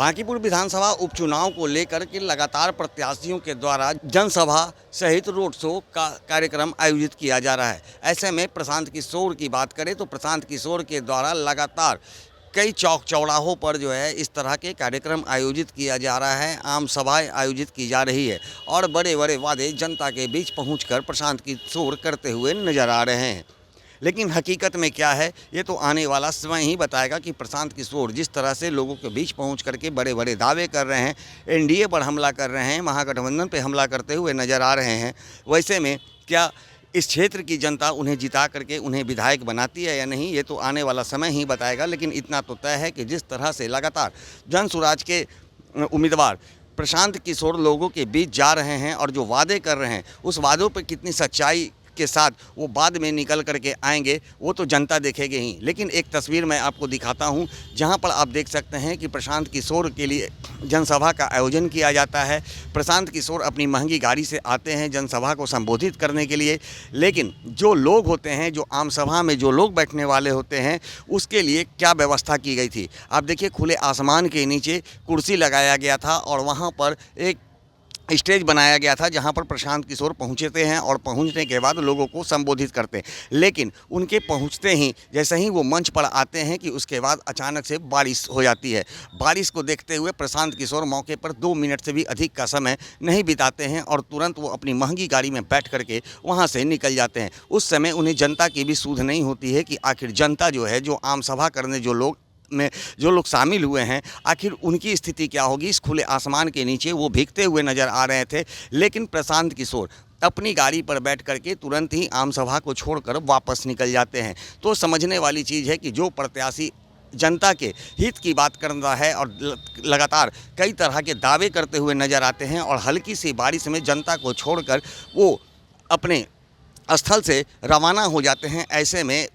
बांकीपुर विधानसभा उपचुनाव को लेकर के लगातार प्रत्याशियों के द्वारा जनसभा सहित रोड शो का कार्यक्रम आयोजित किया जा रहा है। ऐसे में प्रशांत किशोर की बात करें तो प्रशांत किशोर के द्वारा लगातार कई चौक चौराहों पर जो है इस तरह के कार्यक्रम आयोजित किया जा रहा है, आम सभाएं आयोजित की जा रही है और बड़े बड़े वादे जनता के बीच पहुंचकर प्रशांत किशोर करते हुए नजर आ रहे हैं। लेकिन हकीकत में क्या है ये तो आने वाला समय ही बताएगा कि प्रशांत किशोर जिस तरह से लोगों के बीच पहुंच करके बड़े बड़े दावे कर रहे हैं, एनडीए पर हमला कर रहे हैं, महागठबंधन पे हमला करते हुए नज़र आ रहे हैं, वैसे में क्या इस क्षेत्र की जनता उन्हें जिता करके उन्हें विधायक बनाती है या नहीं, ये तो आने वाला समय ही बताएगा। लेकिन इतना तो तय है कि जिस तरह से लगातार जन स्वराज के उम्मीदवार प्रशांत किशोर लोगों के बीच जा रहे हैं और जो वादे कर रहे हैं उस वादों पर कितनी सच्चाई के साथ वो बाद में निकल करके आएंगे वो तो जनता देखेगी ही। लेकिन एक तस्वीर मैं आपको दिखाता हूं जहां पर आप देख सकते हैं कि प्रशांत किशोर के लिए जनसभा का आयोजन किया जाता है। प्रशांत किशोर अपनी महंगी गाड़ी से आते हैं जनसभा को संबोधित करने के लिए, लेकिन जो लोग होते हैं, जो आम सभा में जो लोग बैठने वाले होते हैं, उसके लिए क्या व्यवस्था की गई थी आप देखिए। खुले आसमान के नीचे कुर्सी लगाया गया था और वहाँ पर एक स्टेज बनाया गया था जहां पर प्रशांत किशोर पहुंचते हैं और पहुंचने के बाद लोगों को संबोधित करते हैं। लेकिन उनके पहुंचते ही जैसे ही वो मंच पर आते हैं कि उसके बाद अचानक से बारिश हो जाती है। बारिश को देखते हुए प्रशांत किशोर मौके पर 2 मिनट से भी अधिक का समय नहीं बिताते हैं और तुरंत वो अपनी महंगी गाड़ी में बैठ करके वहाँ से निकल जाते हैं। उस समय उन्हें जनता की भी सुध नहीं होती है कि आखिर जनता जो है, जो आम सभा करने जो लोग शामिल हुए हैं, आखिर उनकी स्थिति क्या होगी। इस खुले आसमान के नीचे वो भीगते हुए नज़र आ रहे थे, लेकिन प्रशांत किशोर अपनी गाड़ी पर बैठ करके तुरंत ही आम सभा को छोड़कर वापस निकल जाते हैं। तो समझने वाली चीज़ है कि जो प्रत्याशी जनता के हित की बात करता है और लगातार कई तरह के दावे करते हुए नज़र आते हैं और हल्की सी बारिश में जनता को छोड़कर वो अपने स्थल से रवाना हो जाते हैं। ऐसे में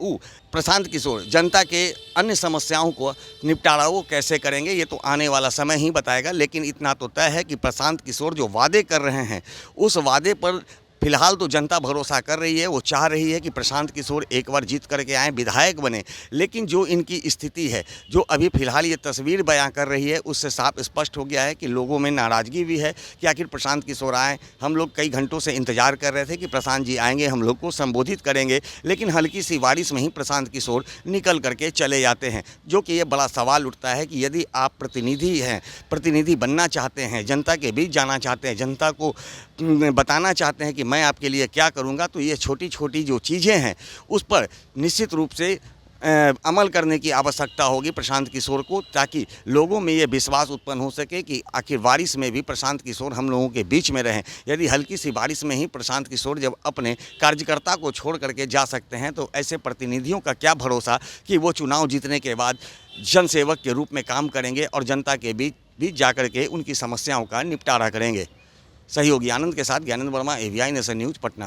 प्रशांत किशोर जनता के अन्य समस्याओं को निपटारा वो कैसे करेंगे ये तो आने वाला समय ही बताएगा। लेकिन इतना तो तय है कि प्रशांत किशोर जो वादे कर रहे हैं उस वादे पर फिलहाल तो जनता भरोसा कर रही है। वो चाह रही है कि प्रशांत किशोर एक बार जीत करके आएँ, विधायक बने। लेकिन जो इनकी स्थिति है, जो अभी फ़िलहाल ये तस्वीर बयां कर रही है, उससे साफ स्पष्ट हो गया है कि लोगों में नाराज़गी भी है कि आखिर प्रशांत किशोर आएँ। हम लोग कई घंटों से इंतज़ार कर रहे थे कि प्रशांत जी आएंगे, हम लोग को संबोधित करेंगे, लेकिन हल्की सी बारिश में ही प्रशांत किशोर निकल करके चले जाते हैं। जो कि ये बड़ा सवाल उठता है कि यदि आप प्रतिनिधि हैं, प्रतिनिधि बनना चाहते हैं, जनता के बीच जाना चाहते हैं, जनता को बताना चाहते हैं कि मैं आपके लिए क्या करूंगा, तो ये छोटी छोटी जो चीज़ें हैं उस पर निश्चित रूप से अमल करने की आवश्यकता होगी प्रशांत किशोर को, ताकि लोगों में ये विश्वास उत्पन्न हो सके कि आखिर बारिश में भी प्रशांत किशोर हम लोगों के बीच में रहें। यदि हल्की सी बारिश में ही प्रशांत किशोर जब अपने कार्यकर्ता को छोड़ करके जा सकते हैं, तो ऐसे प्रतिनिधियों का क्या भरोसा कि वो चुनाव जीतने के बाद जनसेवक के रूप में काम करेंगे और जनता के बीच जा कर के उनकी समस्याओं का निपटारा करेंगे। सहयोगी आनंद के साथ Gyanendra Verma, AVI nation news, Patna.